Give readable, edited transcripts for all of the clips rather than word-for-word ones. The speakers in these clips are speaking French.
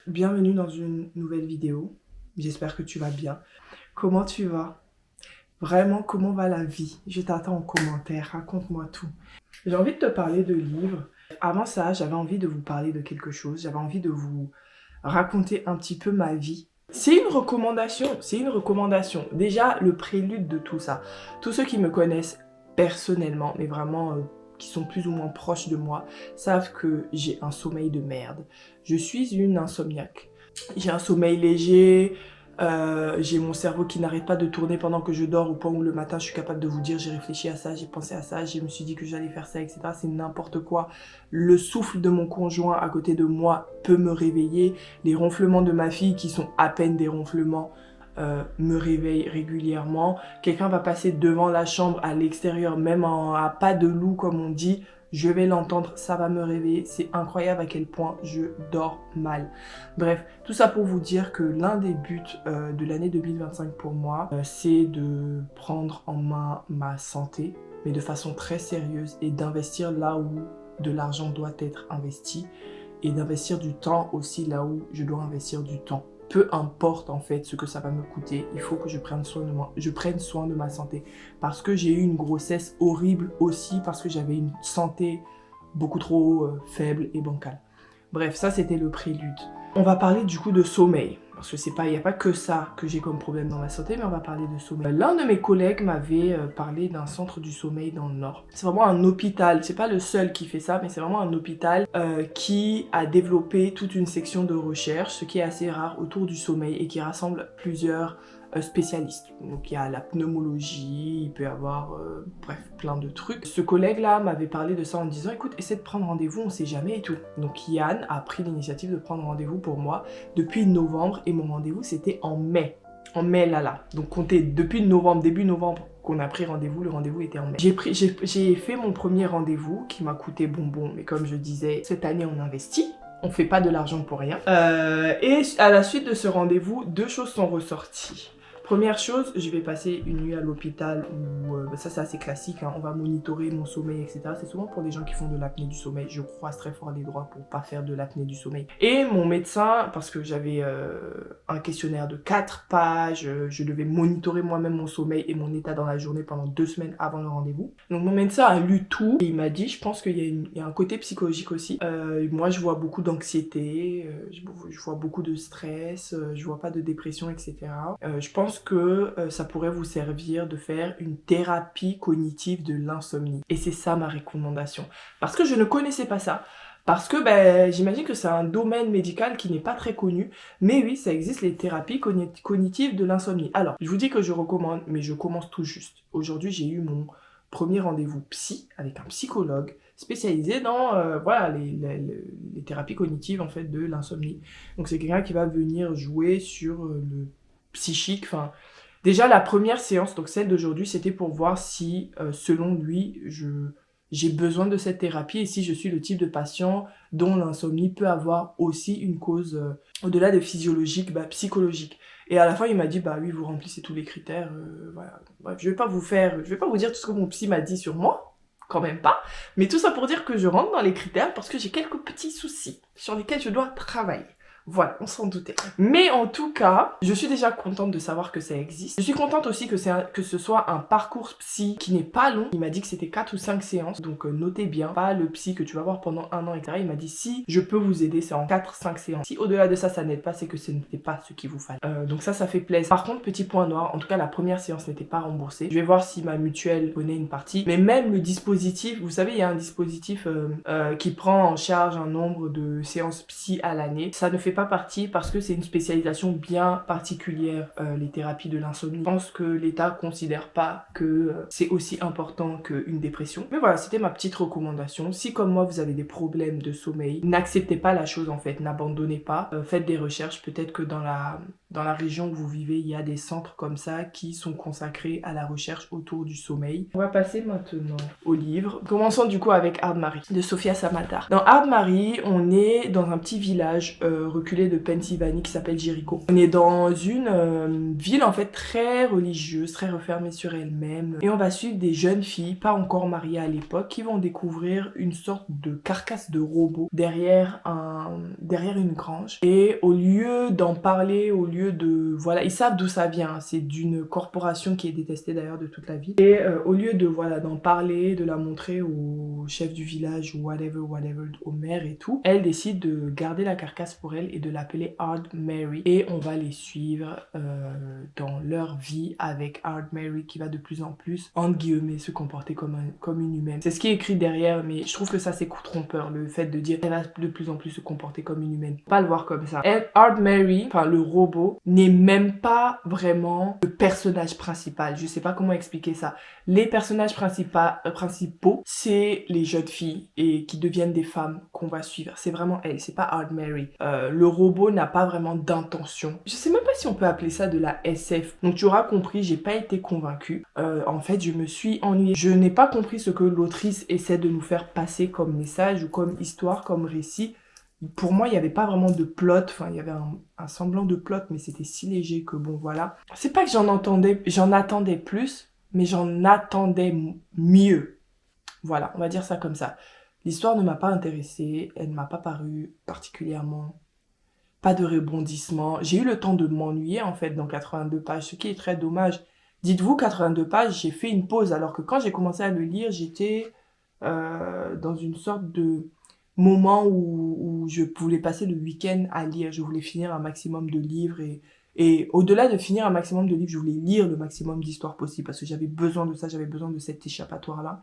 Bienvenue dans une nouvelle vidéo. J'espère que tu vas bien. Comment tu vas? Vraiment, comment va la vie? Je t'attends en commentaire, raconte-moi tout. J'ai envie de te parler de livres. Avant ça, j'avais envie de vous parler de quelque chose. J'avais envie de vous raconter un petit peu ma vie. C'est une recommandation. Déjà, le prélude de tout ça. Tous ceux qui me connaissent personnellement, mais vraiment qui sont plus ou moins proches de moi, savent que j'ai un sommeil de merde. Je suis une insomniaque. J'ai un sommeil léger, j'ai mon cerveau qui n'arrête pas de tourner pendant que je dors, au point où le matin je suis capable de vous dire j'ai réfléchi à ça, j'ai pensé à ça, je me suis dit que j'allais faire ça, etc. C'est n'importe quoi. Le souffle de mon conjoint à côté de moi peut me réveiller. Les ronflements de ma fille, qui sont à peine des ronflements, me réveillent régulièrement. Quelqu'un va passer devant la chambre à l'extérieur, même à pas de loup comme on dit, je vais l'entendre, ça va me réveiller. C'est incroyable à quel point je dors mal. Bref, tout ça pour vous dire que l'un des buts de l'année 2025 pour moi, c'est de prendre en main ma santé, mais de façon très sérieuse, et d'investir là où de l'argent doit être investi, et d'investir du temps aussi là où je dois investir du temps. Peu importe en fait ce que ça va me coûter, il faut que je prenne soin de ma santé. Parce que j'ai eu une grossesse horrible aussi, parce que j'avais une santé beaucoup trop faible et bancale. Bref, ça c'était le prélude. On va parler du coup de sommeil. Parce que il n'y a pas que ça que j'ai comme problème dans ma santé, mais on va parler de sommeil. L'un de mes collègues m'avait parlé d'un centre du sommeil dans le Nord. C'est vraiment un hôpital, c'est pas le seul qui fait ça, mais c'est vraiment un hôpital qui a développé toute une section de recherche, ce qui est assez rare, autour du sommeil et qui rassemble plusieurs spécialistes. Donc il y a la pneumologie, il peut y avoir bref plein de trucs. Ce collègue là m'avait parlé de ça en disant écoute, essaie de prendre rendez-vous, on sait jamais et tout. Donc Yann a pris l'initiative de prendre rendez-vous pour moi depuis novembre, et mon rendez-vous c'était en mai. En mai là. Donc comptez depuis novembre, début novembre qu'on a pris rendez-vous, le rendez-vous était en mai. J'ai fait mon premier rendez-vous qui m'a coûté bonbon, mais comme je disais, cette année on investit. On fait pas de l'argent pour rien. Et à la suite de ce rendez-vous, deux choses sont ressorties. Première chose, je vais passer une nuit à l'hôpital où, ça c'est assez classique, hein, on va monitorer mon sommeil, etc. C'est souvent pour des gens qui font de l'apnée du sommeil. Je croise très fort les doigts pour pas faire de l'apnée du sommeil. Et mon médecin, parce que j'avais un questionnaire de 4 pages, je devais monitorer moi-même mon sommeil et mon état dans la journée pendant 2 semaines avant le rendez-vous. Donc mon médecin a lu tout et il m'a dit, je pense qu'il y a un côté psychologique aussi. Moi je vois beaucoup d'anxiété, je vois beaucoup de stress, je vois pas de dépression, etc. Je pense que ça pourrait vous servir de faire une thérapie cognitive de l'insomnie. Et c'est ça ma recommandation. Parce que je ne connaissais pas ça. Parce que j'imagine que c'est un domaine médical qui n'est pas très connu. Mais oui, ça existe, les thérapies cognitives de l'insomnie. Alors, je vous dis que je recommande, mais je commence tout juste. Aujourd'hui, j'ai eu mon premier rendez-vous psy avec un psychologue spécialisé dans voilà, les thérapies cognitives en fait de l'insomnie. Donc c'est quelqu'un qui va venir jouer sur le psychique, enfin déjà la première séance, donc celle d'aujourd'hui, c'était pour voir si selon lui j'ai besoin de cette thérapie et si je suis le type de patient dont l'insomnie peut avoir aussi une cause au-delà de physiologique, psychologique. Et à la fin il m'a dit oui, vous remplissez tous les critères, voilà. Bref, je vais pas vous dire tout ce que mon psy m'a dit sur moi, quand même pas, mais tout ça pour dire que je rentre dans les critères parce que j'ai quelques petits soucis sur lesquels je dois travailler. Voilà, on s'en doutait. Mais en tout cas, je suis déjà contente de savoir que ça existe. Je suis contente aussi que ce soit un parcours psy qui n'est pas long. Il m'a dit que c'était 4 ou 5 séances, donc notez bien. Pas le psy que tu vas voir pendant 1 an, etc. Il m'a dit si je peux vous aider, c'est en 4-5 séances. Si au-delà de ça, ça n'aide pas, c'est que ce n'était pas ce qu'il vous fallait. Donc ça fait plaisir. Par contre, petit point noir, en tout cas la première séance n'était pas remboursée. Je vais voir si ma mutuelle connaît une partie. Mais même le dispositif, vous savez, il y a un dispositif qui prend en charge un nombre de séances psy à l'année. Ça ne fait pas partie parce que c'est une spécialisation bien particulière, les thérapies de l'insomnie. Je pense que l'État considère pas que c'est aussi important qu'une dépression. Mais voilà, c'était ma petite recommandation. Si comme moi vous avez des problèmes de sommeil, n'acceptez pas la chose en fait, n'abandonnez pas, faites des recherches, peut-être que dans dans la région où vous vivez, il y a des centres comme ça qui sont consacrés à la recherche autour du sommeil. On va passer maintenant au livre. Commençons du coup avec Hard Mary de Sophia Samatar. Dans Hard Mary, on est dans un petit village reculé de Pennsylvanie qui s'appelle Jericho. On est dans une ville en fait très religieuse, très refermée sur elle-même. Et on va suivre des jeunes filles, pas encore mariées à l'époque, qui vont découvrir une sorte de carcasse de robot derrière une grange. Et au lieu d'en parler, au lieu de... Voilà, ils savent d'où ça vient. C'est d'une corporation qui est détestée d'ailleurs de toute la ville. Et au lieu de, voilà, d'en parler, de la montrer au chef du village ou whatever, au maire et tout, elle décide de garder la carcasse pour elle et de l'appeler Hard Mary. Et on va les suivre dans leur vie avec Hard Mary qui va de plus en plus, entre guillemets, se comporter comme une humaine. C'est ce qui est écrit derrière, mais je trouve que ça c'est trompeur, le fait de dire elle va de plus en plus se comporter comme une humaine. Faut pas le voir comme ça. Hard Mary, enfin le robot, n'est même pas vraiment le personnage principal. Je sais pas comment expliquer ça. Les personnages principaux, c'est les jeunes filles et qui deviennent des femmes qu'on va suivre. C'est vraiment elle, c'est pas Hard Mary. Le robot n'a pas vraiment d'intention. Je sais même pas si on peut appeler ça de la SF. Donc tu auras compris, j'ai pas été convaincue. En fait, je me suis ennuyée. Je n'ai pas compris ce que l'autrice essaie de nous faire passer comme message ou comme histoire, comme récit. Pour moi, il n'y avait pas vraiment de plot, enfin, il y avait un semblant de plot, mais c'était si léger que bon, voilà. C'est pas que j'en attendais plus, mais j'en attendais mieux. Voilà, on va dire ça comme ça. L'histoire ne m'a pas intéressée, elle ne m'a pas paru particulièrement... Pas de rebondissement. J'ai eu le temps de m'ennuyer, en fait, dans 82 pages, ce qui est très dommage. Dites-vous, 82 pages, j'ai fait une pause, alors que quand j'ai commencé à le lire, j'étais dans une sorte de... moment où je voulais passer le week-end à lire. Je voulais finir un maximum de livres et au-delà de finir un maximum de livres, je voulais lire le maximum d'histoires possible parce que j'avais besoin de ça, j'avais besoin de cet échappatoire-là.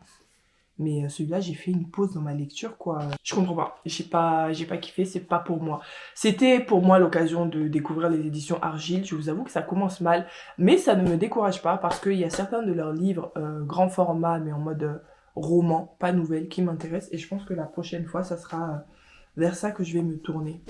Mais celui-là, j'ai fait une pause dans ma lecture, quoi. Je comprends pas. J'ai pas kiffé, c'est pas pour moi. C'était pour moi l'occasion de découvrir les éditions Argile. Je vous avoue que ça commence mal, mais ça ne me décourage pas parce qu'il y a certains de leurs livres grand format, mais en mode roman, pas nouvelle, qui m'intéressent. Et je pense que la prochaine fois, ça sera vers ça que je vais me tourner.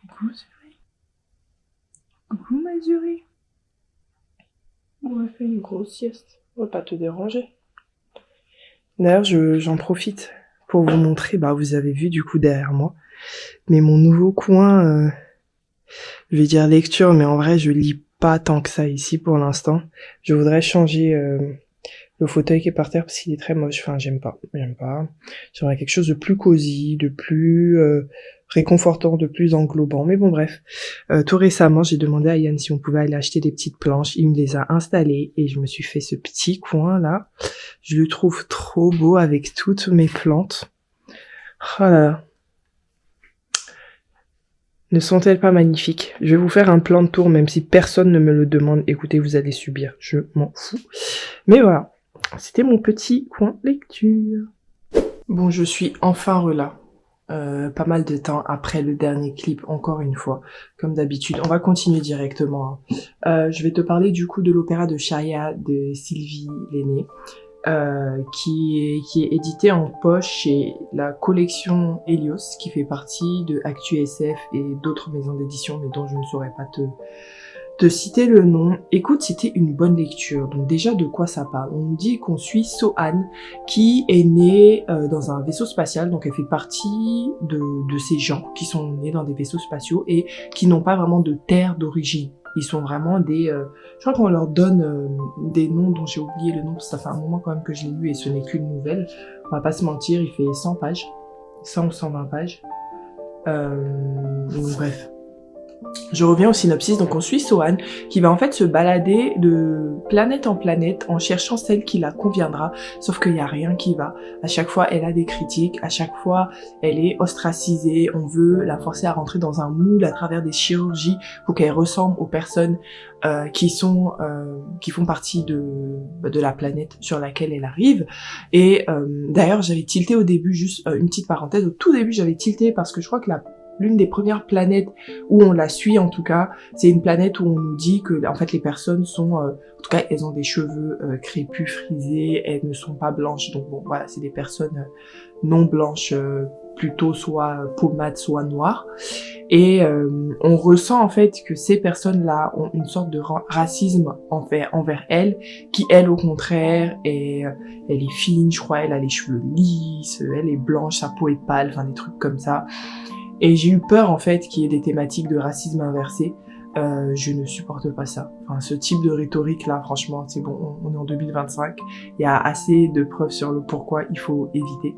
Coucou Zuri. Coucou ma Zuri. On va faire une grosse sieste. On va pas te déranger. D'ailleurs, j'en profite pour vous montrer, vous avez vu du coup derrière moi, mais mon nouveau coin, je vais dire lecture, mais en vrai je lis pas tant que ça ici pour l'instant. Je voudrais changer le fauteuil qui est par terre parce qu'il est très moche, enfin j'aime pas. J'aimerais quelque chose de plus cosy, de plus réconfortant, de plus englobant, mais bon bref. Tout récemment j'ai demandé à Yann si on pouvait aller acheter des petites planches, il me les a installées et je me suis fait ce petit coin là. Je le trouve trop beau avec toutes mes plantes. Oh là là. Ne sont-elles pas magnifiques? Je vais vous faire un plan de tour, même si personne ne me le demande. Écoutez, vous allez subir, je m'en fous. Mais voilà, c'était mon petit coin lecture. Bon, je suis enfin relâ. pas mal de temps après le dernier clip, encore une fois, comme d'habitude. On va continuer directement. Je vais te parler du coup de l'opéra de Charia de Sylvie Lenné, qui est édité en poche chez la collection Helios, qui fait partie de Actu SF et d'autres maisons d'édition, mais dont je ne saurais pas te citer le nom. Écoute, c'était une bonne lecture. Donc déjà, de quoi ça parle? On nous dit qu'on suit Sohan, qui est née dans un vaisseau spatial, donc elle fait partie de ces gens qui sont nés dans des vaisseaux spatiaux et qui n'ont pas vraiment de terre d'origine. Ils sont vraiment des... je crois qu'on leur donne des noms dont j'ai oublié le nom, parce que ça fait un moment quand même que je l'ai lu et ce n'est qu'une nouvelle. On va pas se mentir, il fait 100 pages. 100 ou 120 pages. Donc bref. Je reviens au synopsis, donc on suit Sohan qui va en fait se balader de planète en planète en cherchant celle qui la conviendra, sauf qu'il n'y a rien qui va. À chaque fois elle a des critiques, à chaque fois elle est ostracisée, on veut la forcer à rentrer dans un moule à travers des chirurgies pour qu'elle ressemble aux personnes qui font partie de la planète sur laquelle elle arrive. Et d'ailleurs j'avais tilté au début, juste une petite parenthèse, au tout début j'avais tilté parce que je crois que l'une des premières planètes où on la suit en tout cas, c'est une planète où on nous dit que en fait les personnes sont, en tout cas elles ont des cheveux crépus, frisés, elles ne sont pas blanches, donc bon voilà, c'est des personnes non blanches, plutôt soit pommades, soit noires. Et on ressent en fait que ces personnes-là ont une sorte de racisme envers elle, qui elle au contraire elle est fine, je crois, elle a les cheveux lisses, elle est blanche, sa peau est pâle, enfin des trucs comme ça. Et j'ai eu peur en fait qu'il y ait des thématiques de racisme inversé. Je ne supporte pas ça. Enfin, ce type de rhétorique là, franchement, c'est bon, on est en 2025. Il y a assez de preuves sur le pourquoi il faut éviter.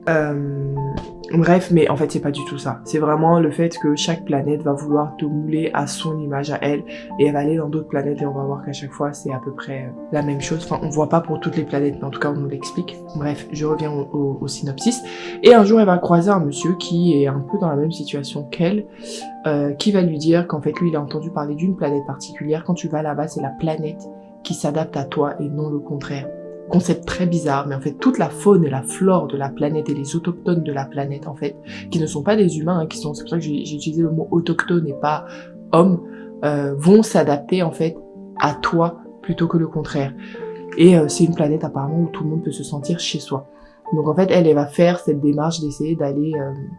Bref, mais en fait c'est pas du tout ça. C'est vraiment le fait que chaque planète va vouloir te mouler à son image, à elle, et elle va aller dans d'autres planètes et on va voir qu'à chaque fois c'est à peu près la même chose. Enfin, on voit pas pour toutes les planètes, mais en tout cas on nous l'explique. Bref, je reviens au synopsis. Et un jour elle va croiser un monsieur qui est un peu dans la même situation qu'elle, qui va lui dire qu'en fait lui il a entendu parler d'une planète particulière. Quand tu vas là-bas, c'est la planète qui s'adapte à toi et non le contraire. Concept très bizarre, mais en fait toute la faune et la flore de la planète et les autochtones de la planète en fait, qui ne sont pas des humains, hein, c'est pour ça que j'ai utilisé le mot autochtone et pas homme, vont s'adapter en fait à toi plutôt que le contraire. Et c'est une planète apparemment où tout le monde peut se sentir chez soi. Donc en fait elle va faire cette démarche d'essayer d'aller,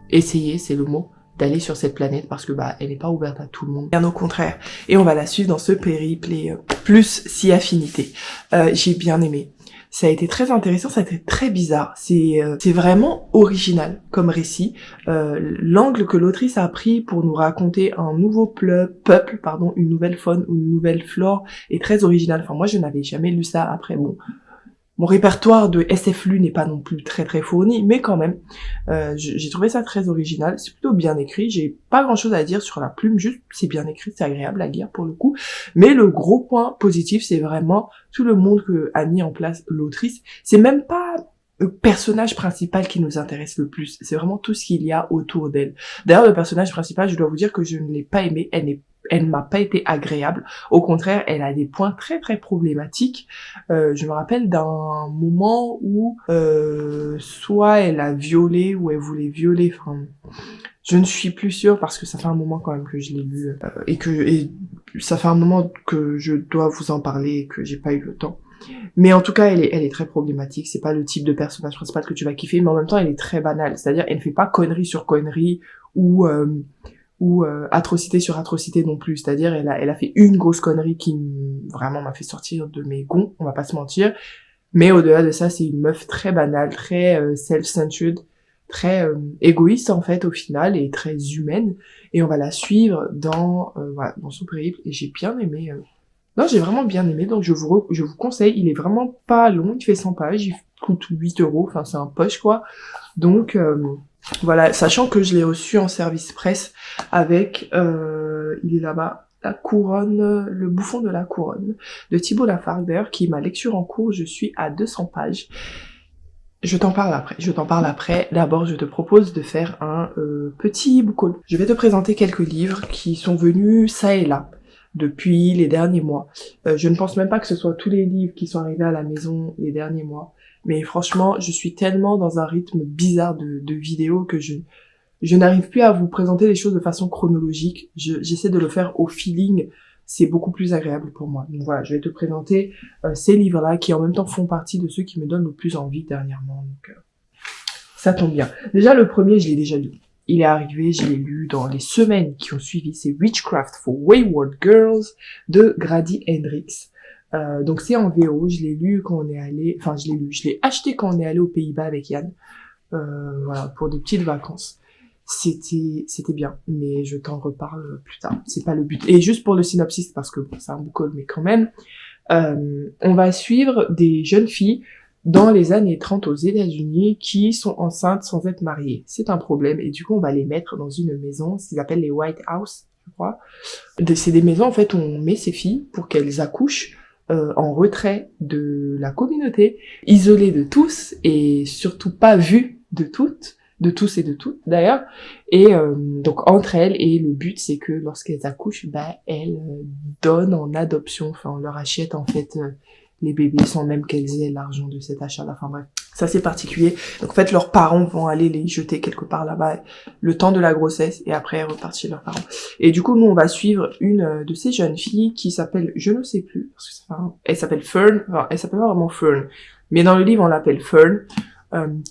essayer, c'est le mot, d'aller sur cette planète parce que elle n'est pas ouverte à tout le monde, bien au contraire. Et on va la suivre dans ce périple et plus si affinité. J'ai bien aimé. Ça a été très intéressant, ça a été très bizarre. C'est vraiment original comme récit. L'angle que l'autrice a pris pour nous raconter un nouveau peuple, une nouvelle faune ou une nouvelle flore est très original. Enfin moi je n'avais jamais lu ça. Après bon, mon répertoire de SFLU n'est pas non plus très très fourni, mais quand même, j'ai trouvé ça très original, c'est plutôt bien écrit, j'ai pas grand chose à dire sur la plume, juste c'est bien écrit, c'est agréable à lire pour le coup, mais le gros point positif, c'est vraiment tout le monde que a mis en place l'autrice, c'est même pas le personnage principal qui nous intéresse le plus, c'est vraiment tout ce qu'il y a autour d'elle. D'ailleurs, le personnage principal, je dois vous dire que je ne l'ai pas aimé, elle m'a pas été agréable. Au contraire, elle a des points très très problématiques. Je me rappelle d'un moment où soit elle a violé ou elle voulait violer. Enfin, je ne suis plus sûre parce que ça fait un moment quand même que je l'ai lu et ça fait un moment que je dois vous en parler et que j'ai pas eu le temps. Mais en tout cas, elle est très problématique. C'est pas le type de personnage principal que tu vas kiffer, mais en même temps, elle est très banale. C'est-à-dire, elle ne fait pas connerie sur connerie ou atrocité sur atrocité non plus, c'est-à-dire elle a fait une grosse connerie qui vraiment m'a fait sortir de mes gonds, on va pas se mentir, mais au-delà de ça, c'est une meuf très banale, très self-centered, très égoïste en fait au final, et très humaine, et on va la suivre dans son périple, et j'ai bien aimé, non j'ai vraiment bien aimé, donc je vous conseille, il est vraiment pas long, il fait 100 pages, il coûte 8€, enfin c'est un poche quoi, donc voilà, sachant que je l'ai reçu en service presse avec, il est là-bas, la couronne, le bouffon de la couronne de Thibault Lafargue, qui est ma lecture en cours, je suis à 200 pages. Je t'en parle après. D'abord, je te propose de faire un petit book haul. Je vais te présenter quelques livres qui sont venus ça et là depuis les derniers mois. Je ne pense même pas que ce soit tous les livres qui sont arrivés à la maison les derniers mois. Mais franchement, je suis tellement dans un rythme bizarre de vidéos que je Je n'arrive plus à vous présenter les choses de façon chronologique. J'essaie de le faire au feeling. C'est beaucoup plus agréable pour moi. Donc voilà, je vais te présenter ces livres-là qui en même temps font partie de ceux qui me donnent le plus envie dernièrement. Donc ça tombe bien. Déjà, le premier, je l'ai déjà lu. Il est arrivé, je l'ai lu dans les semaines qui ont suivi. C'est Witchcraft for Wayward Girls de Grady Hendrix. Donc c'est en VO, je l'ai lu quand on est allé, enfin je l'ai acheté quand on est allé aux Pays-Bas avec Yann, voilà, pour des petites vacances. C'était bien, mais je t'en reparle plus tard, c'est pas le but. Et juste pour le synopsis, parce que bon, c'est un book haul, mais quand même, on va suivre des jeunes filles dans les années 30 aux États-Unis qui sont enceintes sans être mariées. C'est un problème, et du coup on va les mettre dans une maison, ce qu'ils appellent les White House, je crois. C'est des maisons en fait où on met ces filles pour qu'elles accouchent en retrait de la communauté, isolées de tous et surtout pas vues de toutes, de tous et de toutes d'ailleurs, et donc entre elles, et le but c'est que lorsqu'elles accouchent, elles donnent en adoption, enfin on leur achète en fait les bébés sans même qu'elles aient l'argent de cet achat-là, enfin bref, ça c'est particulier. Donc en fait leurs parents vont aller les jeter quelque part là-bas le temps de la grossesse et après repartent chez leurs parents. Et du coup nous on va suivre une de ces jeunes filles qui s'appelle, je ne sais plus, parce que elle s'appelle Fern, enfin elle s'appelle pas vraiment Fern, mais dans le livre on l'appelle Fern,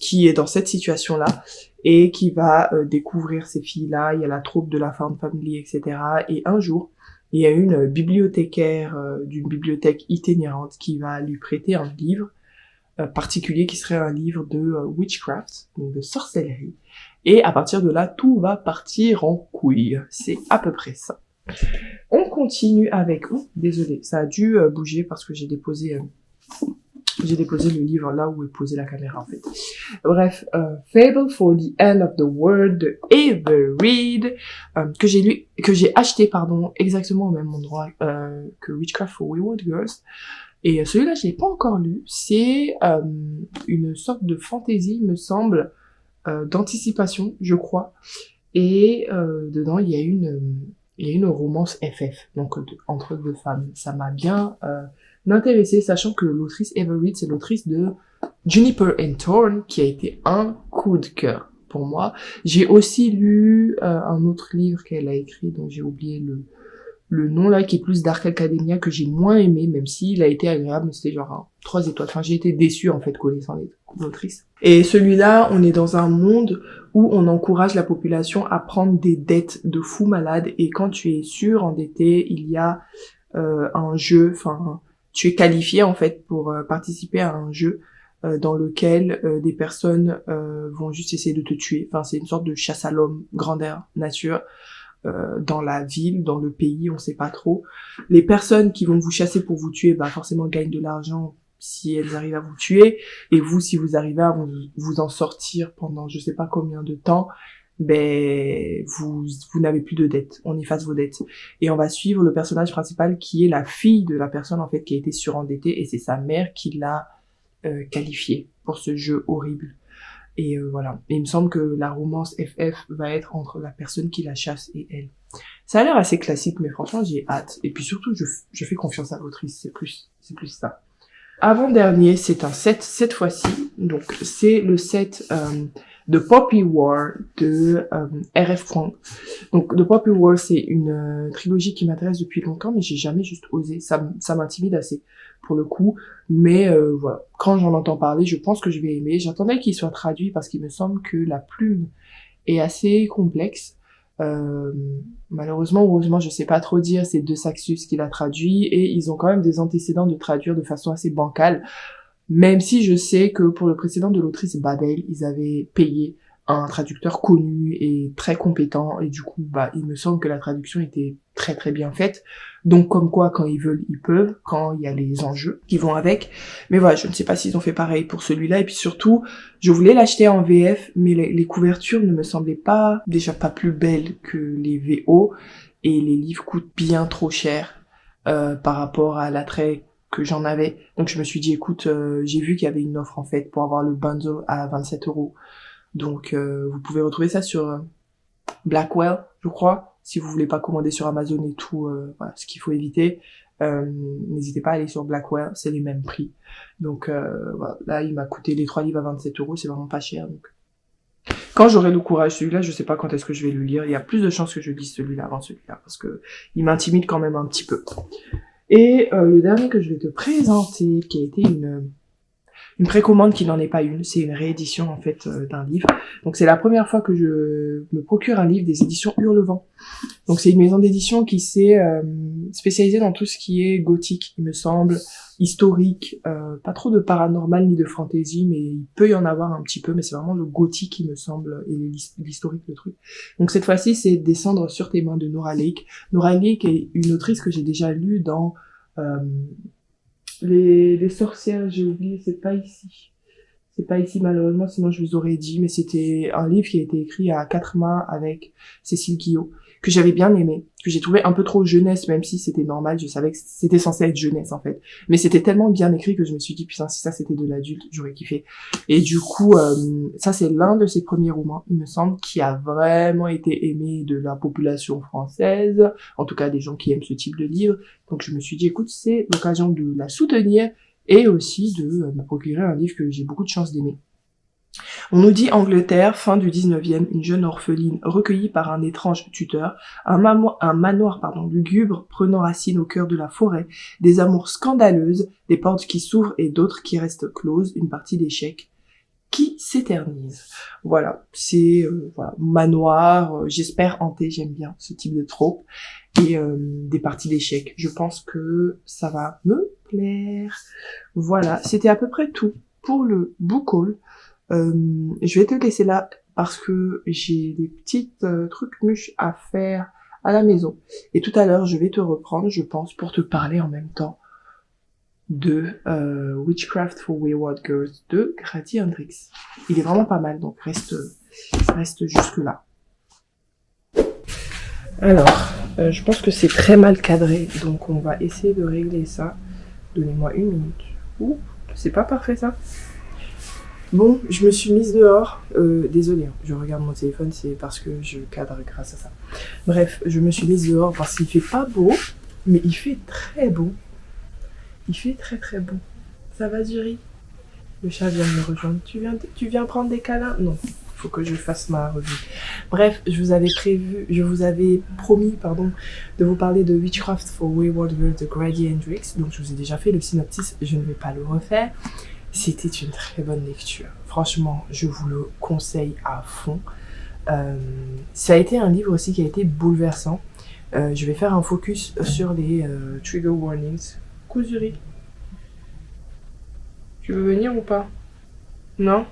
qui est dans cette situation-là et qui va découvrir ces filles-là. Il y a la troupe de la Found Family, etc. Et un jour, il y a une bibliothécaire d'une bibliothèque itinérante qui va lui prêter un livre particulier qui serait un livre de witchcraft, donc de sorcellerie. Et à partir de là, tout va partir en couille. C'est à peu près ça. On continue avec... Oh, désolé, ça a dû bouger parce que j'ai déposé le livre là où est posée la caméra en fait. Bref, Fable for the End of the World de Ever Read, que j'ai acheté exactement au même endroit que Witchcraft for Wayward Girls. Et celui-là je l'ai pas encore lu. C'est une sorte de fantasy, il me semble, d'anticipation, je crois. Et dedans il y a une romance FF, donc entre deux femmes. Ça m'a bien m'intéressé, sachant que l'autrice Ever Read, c'est l'autrice de Juniper and Thorn, qui a été un coup de cœur pour moi. J'ai aussi lu un autre livre qu'elle a écrit, dont j'ai oublié le nom là, qui est plus Dark Academia, que j'ai moins aimé, même s'il a été agréable, mais c'était genre 3 étoiles. Enfin, j'ai été déçue en fait, connaissant l'autrice. Et celui-là, on est dans un monde où on encourage la population à prendre des dettes de fous malades, et quand tu es surendetté, il y a un jeu, enfin... Tu es qualifié en fait pour participer à un jeu dans lequel des personnes vont juste essayer de te tuer. Enfin, c'est une sorte de chasse à l'homme, grandeur nature, dans la ville, dans le pays, on sait pas trop. Les personnes qui vont vous chasser pour vous tuer, forcément gagnent de l'argent si elles arrivent à vous tuer. Et vous, si vous arrivez à vous en sortir pendant je sais pas combien de temps, vous n'avez plus de dettes, on efface vos dettes. Et on va suivre le personnage principal qui est la fille de la personne en fait qui a été surendettée, et c'est sa mère qui l'a qualifiée pour ce jeu horrible. Et voilà. Et il me semble que la romance FF va être entre la personne qui la chasse et elle. Ça a l'air assez classique, mais franchement j'ai hâte. Et puis surtout je fais confiance à l'autrice, c'est plus ça. Avant-dernier, c'est un set cette fois-ci, donc c'est le set de Poppy War de RF. Donc The Poppy War, c'est une trilogie qui m'intéresse depuis longtemps, mais j'ai jamais juste osé. Ça m'intimide assez pour le coup, mais voilà. Quand j'en entends parler, je pense que je vais aimer. J'attendais qu'il soit traduit parce qu'il me semble que la plume est assez complexe. Malheureusement, heureusement, je sais pas trop dire, c'est De Saxus qui l'a traduit, et ils ont quand même des antécédents de traduire de façon assez bancale, même si je sais que pour le précédent de l'autrice Babel, ils avaient payé un traducteur connu et très compétent, et du coup, il me semble que la traduction était très très bien faite. Donc comme quoi, quand ils veulent, ils peuvent, quand il y a les enjeux qui vont avec. Mais voilà, je ne sais pas s'ils ont fait pareil pour celui-là, et puis surtout, je voulais l'acheter en VF, mais les couvertures ne me semblaient pas, déjà pas plus belles que les VO, et les livres coûtent bien trop cher par rapport à l'attrait que j'en avais. Donc je me suis dit, écoute, j'ai vu qu'il y avait une offre en fait pour avoir le bundle à 27 €. Donc vous pouvez retrouver ça sur Blackwell, je crois, si vous voulez pas commander sur Amazon et tout, voilà, ce qu'il faut éviter. N'hésitez pas à aller sur Blackwell, c'est les mêmes prix. Donc voilà, là il m'a coûté les 3 livres à 27 €, c'est vraiment pas cher. Donc Quand j'aurai le courage, celui-là, je sais pas quand est-ce que je vais le lire. Il y a plus de chances que je lise celui-là avant celui-là, parce que il m'intimide quand même un petit peu. Et le dernier que je vais te présenter, qui a été une précommande qui n'en est pas une, c'est une réédition en fait d'un livre. Donc c'est la première fois que je me procure un livre des éditions Hurlevent. Donc c'est une maison d'édition qui s'est spécialisée dans tout ce qui est gothique, il me semble, historique, pas trop de paranormal ni de fantasy, mais il peut y en avoir un petit peu, mais c'est vraiment le gothique, il me semble, et l'historique, le truc. Donc cette fois-ci, c'est Descendre sur tes mains de Nora Lake. Nora Lake est une autrice que j'ai déjà lue dans les sorcières, j'ai oublié, c'est pas ici. C'est pas ici malheureusement, sinon je vous aurais dit, mais c'était un livre qui a été écrit à 4 mains avec Cécile Guillot, que j'avais bien aimé, que j'ai trouvé un peu trop jeunesse, même si c'était normal, je savais que c'était censé être jeunesse en fait. Mais c'était tellement bien écrit que je me suis dit, putain, si ça c'était de l'adulte, j'aurais kiffé. Et du coup, ça c'est l'un de ses premiers romans, il me semble, qui a vraiment été aimé de la population française, en tout cas des gens qui aiment ce type de livre. Donc je me suis dit, écoute, c'est l'occasion de la soutenir et aussi de me procurer un livre que j'ai beaucoup de chance d'aimer. On nous dit Angleterre, fin du 19e, une jeune orpheline recueillie par un étrange tuteur, un manoir lugubre prenant racine au cœur de la forêt, des amours scandaleuses, des portes qui s'ouvrent et d'autres qui restent closes, une partie d'échecs qui s'éternise. Voilà, c'est manoir, j'espère hanté, j'aime bien ce type de trope, et des parties d'échecs. Je pense que ça va me plaire. Voilà, c'était à peu près tout pour le book haul. Je vais te laisser là parce que j'ai des petites trucs mûches à faire à la maison. Et tout à l'heure, je vais te reprendre, je pense, pour te parler en même temps de Witchcraft for Wayward Girls de Grady Hendrix. Il est vraiment pas mal, donc reste jusque là. Alors, je pense que c'est très mal cadré, donc on va essayer de régler ça. Donnez-moi une minute. Ouh, c'est pas parfait ça. Bon, je me suis mise dehors. Désolée, je regarde mon téléphone, c'est parce que je cadre grâce à ça. Bref, je me suis mise dehors parce qu'il fait pas beau, mais il fait très beau. Il fait très très beau. Ça va, Zuri? Le chat vient de me rejoindre. Tu viens prendre des câlins? Non, faut que je fasse ma revue. Bref, je vous avais promis, de vous parler de Witchcraft for Wayward Girls de Grady Hendrix. Donc je vous ai déjà fait le synopsis, je ne vais pas le refaire. C'était une très bonne lecture. Franchement, je vous le conseille à fond. Ça a été un livre aussi qui a été bouleversant. Je vais faire un focus sur les trigger warnings. Cousuri, tu veux venir ou pas? Non?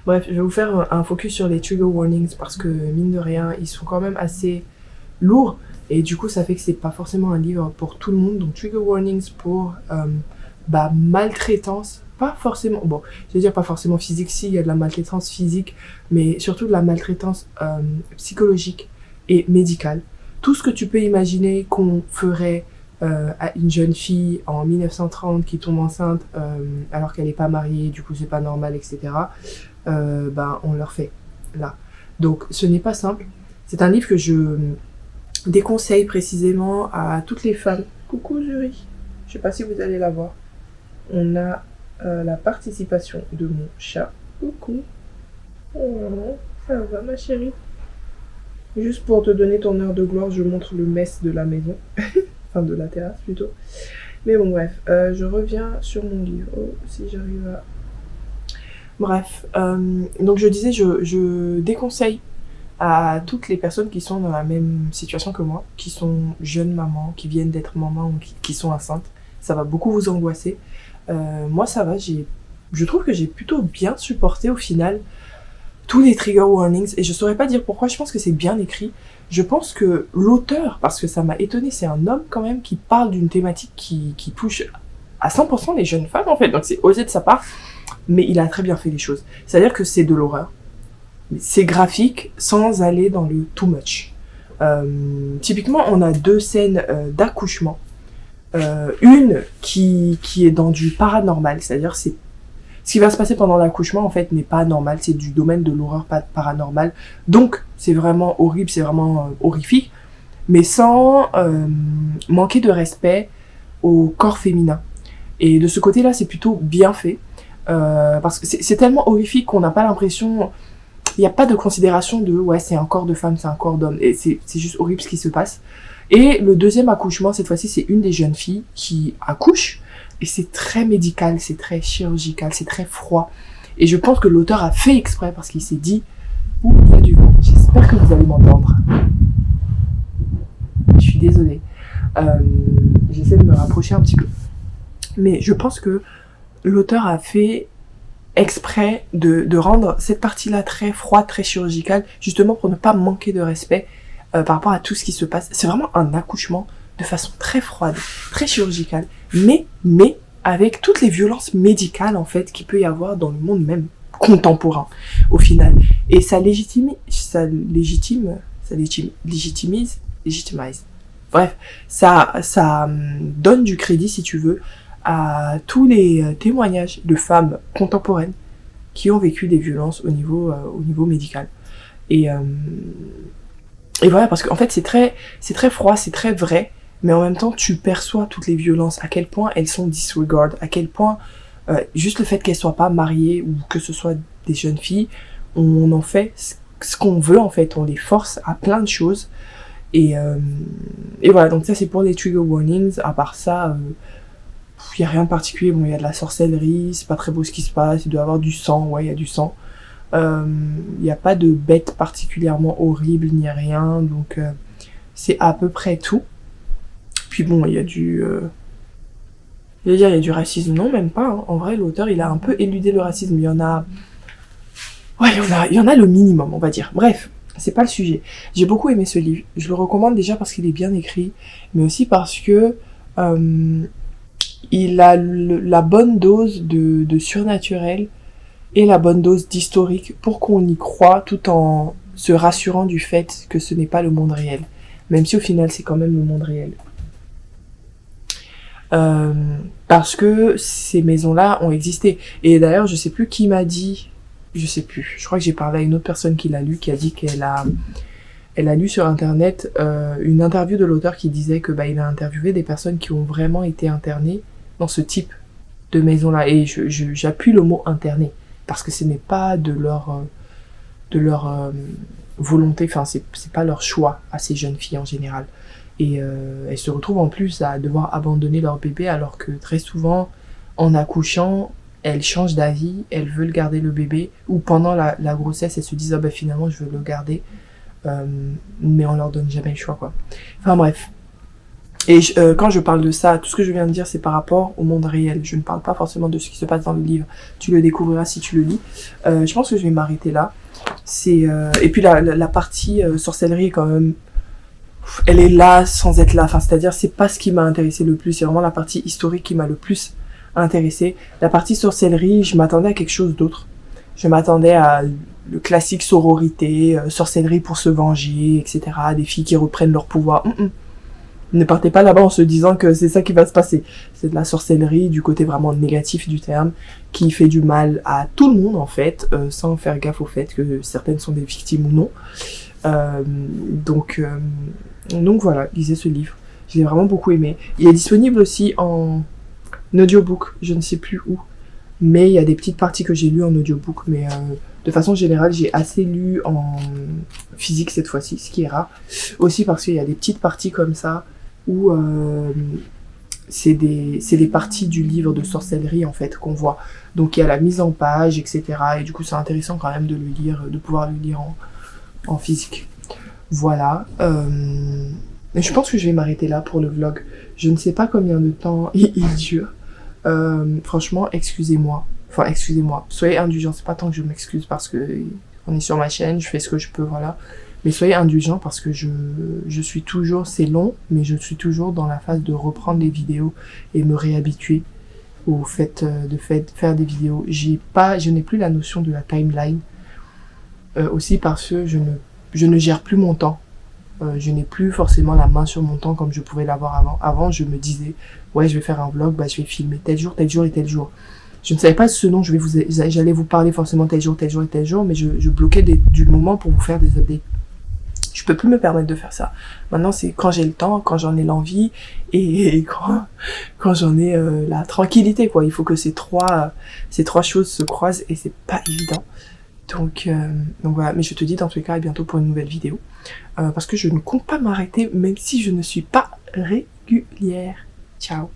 Bref, je vais vous faire un focus sur les trigger warnings parce que mine de rien, ils sont quand même assez lourds et du coup ça fait que c'est pas forcément un livre pour tout le monde. Donc trigger warnings pour maltraitance, pas forcément, bon, je veux dire pas forcément physique, si il y a de la maltraitance physique, mais surtout de la maltraitance psychologique et médicale. Tout ce que tu peux imaginer qu'on ferait à une jeune fille en 1930 qui tombe enceinte alors qu'elle n'est pas mariée, du coup c'est pas normal, etc. On leur fait là. Donc ce n'est pas simple. C'est un livre que je déconseille précisément à toutes les femmes. Coucou Zuri, je sais pas si vous allez la voir. On a la participation de mon chat. Coucou. Oh, ça va ma chérie? Juste pour te donner ton heure de gloire, je montre le mess de la maison. Enfin de la terrasse plutôt. Mais bon bref, je reviens sur mon livre. Oh, si j'arrive à... Bref, donc je disais, je déconseille à toutes les personnes qui sont dans la même situation que moi, qui sont jeunes mamans, qui viennent d'être mamans ou qui sont enceintes. Ça va beaucoup vous angoisser. Moi ça va, je trouve que j'ai plutôt bien supporté au final tous les trigger warnings, et je saurais pas dire pourquoi, je pense que c'est bien écrit. Je pense que l'auteur, parce que ça m'a étonné, c'est un homme quand même qui parle d'une thématique qui touche à 100% les jeunes femmes en fait, donc c'est osé de sa part, mais il a très bien fait les choses. C'est-à-dire que c'est de l'horreur, c'est graphique sans aller dans le too much. Typiquement, on a 2 scènes d'accouchement. Une qui est dans du paranormal, c'est-à-dire c'est ce qui va se passer pendant l'accouchement en fait n'est pas normal, c'est du domaine de l'horreur paranormal. Donc c'est vraiment horrible, c'est vraiment horrifique, mais sans manquer de respect au corps féminin. Et de ce côté-là, c'est plutôt bien fait parce que c'est tellement horrifique qu'on n'a pas l'impression. il n'y a pas de considération de ouais c'est un corps de femme, c'est un corps d'homme, et c'est juste horrible ce qui se passe. Et le deuxième accouchement, cette fois-ci, c'est une des jeunes filles qui accouche, et c'est très médical, c'est très chirurgical, c'est très froid. Et je pense que l'auteur a fait exprès parce qu'il s'est dit ouh, il y a du vent, j'espère que vous allez m'entendre. Je suis désolée. J'essaie de me rapprocher un petit peu. Mais je pense que l'auteur a fait exprès de rendre cette partie-là très froide, très chirurgicale, justement pour ne pas manquer de respect par rapport à tout ce qui se passe. C'est vraiment un accouchement de façon très froide, très chirurgicale, mais avec toutes les violences médicales en fait qu'il peut y avoir dans le monde même contemporain au final. Et ça légitimise. Bref, ça donne du crédit, si tu veux, à tous les témoignages de femmes contemporaines qui ont vécu des violences au niveau médical. Et voilà, parce qu'en fait, c'est très froid, c'est très vrai, mais en même temps, tu perçois toutes les violences, à quel point elles sont disregard, à quel point juste le fait qu'elles soient pas mariées ou que ce soit des jeunes filles, on en fait ce qu'on veut, en fait, on les force à plein de choses. Et voilà, donc ça c'est pour les trigger warnings. À part ça, y a rien de particulier. Bon, il y a de la sorcellerie, c'est pas très beau ce qui se passe, il doit y avoir du sang, ouais, il y a du sang. Il y a pas de bêtes particulièrement horribles ni rien, donc c'est à peu près tout. Puis bon, il y a du il y a du racisme, non, même pas, hein. En vrai, l'auteur, il a un peu éludé le racisme, il y en a le minimum, on va dire. Bref, c'est pas le sujet. J'ai beaucoup aimé ce livre. Je le recommande déjà parce qu'il est bien écrit, mais aussi parce que il a la bonne dose de surnaturel et la bonne dose d'historique pour qu'on y croit tout en se rassurant du fait que ce n'est pas le monde réel. Même si au final c'est quand même le monde réel. Parce que ces maisons-là ont existé. Et d'ailleurs, je sais plus qui m'a dit, je crois que j'ai parlé à une autre personne qui l'a lu, qui a dit qu'elle a lu sur internet une interview de l'auteur qui disait que il a interviewé des personnes qui ont vraiment été internées dans ce type de maison-là. Et j'appuie le mot interné, parce que ce n'est pas de leur volonté, enfin c'est pas leur choix à ces jeunes filles en général. Et elles se retrouvent en plus à devoir abandonner leur bébé, alors que très souvent, en accouchant, elles changent d'avis, elles veulent garder le bébé, ou pendant la grossesse, elles se disent finalement je veux le garder, mais on leur donne jamais le choix, quoi. Enfin bref. Et quand je parle de ça, tout ce que je viens de dire, c'est par rapport au monde réel. Je ne parle pas forcément de ce qui se passe dans le livre. Tu le découvriras si tu le lis. Je pense que je vais m'arrêter là. Et puis la partie sorcellerie est quand même... Elle est là sans être là. Enfin, c'est-à-dire, c'est pas ce qui m'a intéressé le plus. C'est vraiment la partie historique qui m'a le plus intéressé. La partie sorcellerie, je m'attendais à quelque chose d'autre. Je m'attendais à le classique sororité, sorcellerie pour se venger, etc. Des filles qui reprennent leur pouvoir. Ne partez pas là-bas en se disant que c'est ça qui va se passer. C'est de la sorcellerie du côté vraiment négatif du terme, qui fait du mal à tout le monde en fait, sans faire gaffe au fait que certaines sont des victimes ou non. Donc voilà, lisez ce livre. Je l'ai vraiment beaucoup aimé. Il est disponible aussi en audiobook, je ne sais plus où. Mais il y a des petites parties que j'ai lues en audiobook, mais de façon générale, j'ai assez lu en physique cette fois-ci, ce qui est rare. Aussi parce qu'il y a des petites parties comme ça, où c'est des parties du livre de sorcellerie en fait qu'on voit. Donc il y a la mise en page, etc. Et du coup c'est intéressant quand même de le lire, de pouvoir le lire en physique. Voilà. Je pense que je vais m'arrêter là pour le vlog. Je ne sais pas combien de temps il dure. Franchement, excusez-moi. Enfin, excusez-moi. Soyez indulgents. C'est pas tant que je m'excuse parce que on est sur ma chaîne, je fais ce que je peux, voilà. Mais soyez indulgents parce que je suis toujours, c'est long, mais je suis toujours dans la phase de reprendre les vidéos et me réhabituer au fait de faire des vidéos. Je n'ai plus la notion de la timeline. Aussi parce que je ne gère plus mon temps. Je n'ai plus forcément la main sur mon temps comme je pouvais l'avoir avant. Avant, je me disais, ouais, je vais faire un vlog, je vais filmer tel jour et tel jour. Je ne savais pas ce dont j'allais vous parler forcément tel jour et tel jour, mais je bloquais du moment pour vous faire des updates. Je peux plus me permettre de faire ça. Maintenant, c'est quand j'ai le temps, quand j'en ai l'envie et quand j'en ai la tranquillité, quoi. Il faut que ces trois choses se croisent et c'est pas évident. Donc voilà, mais je te dis dans tous les cas à bientôt pour une nouvelle vidéo. Parce que je ne compte pas m'arrêter même si je ne suis pas régulière. Ciao.